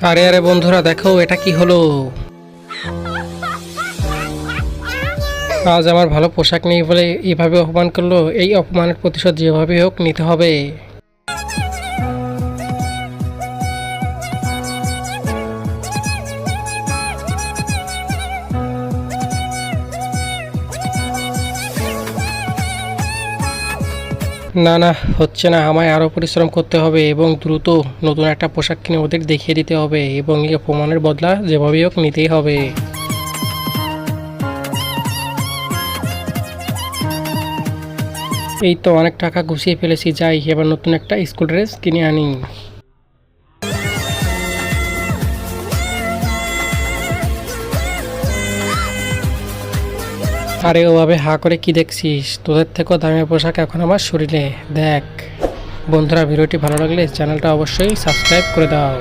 আরে আরে বন্ধুরা, দেখো এটা কি হলো। আজ আমার ভালো পোশাক নেই বলে এইভাবে অপমান করলো। এই অপমানের প্রতিশোধ যেভাবে হোক নিতে হবে। না না, হচ্ছে না। আমায় আরও পরিশ্রম করতে হবে এবং দ্রুত নতুন একটা পোশাক কিনে ওদের দেখিয়ে দিতে হবে এবং এই অপমানের বদলা যেভাবে হোক নিতেই হবে। এই তো অনেক টাকা গুছিয়ে ফেলেছি, যাই এবার নতুন একটা স্কুল ড্রেস কিনে আনি। আরে ওভাবে হা করে কি দেখছিস? তোদের থেকেও দামি পোশাক এখন আমার শরীরে। দেখ বন্ধুরা, ভিডিওটি ভালো লাগলে চ্যানেলটা অবশ্যই সাবস্ক্রাইব করে দাও।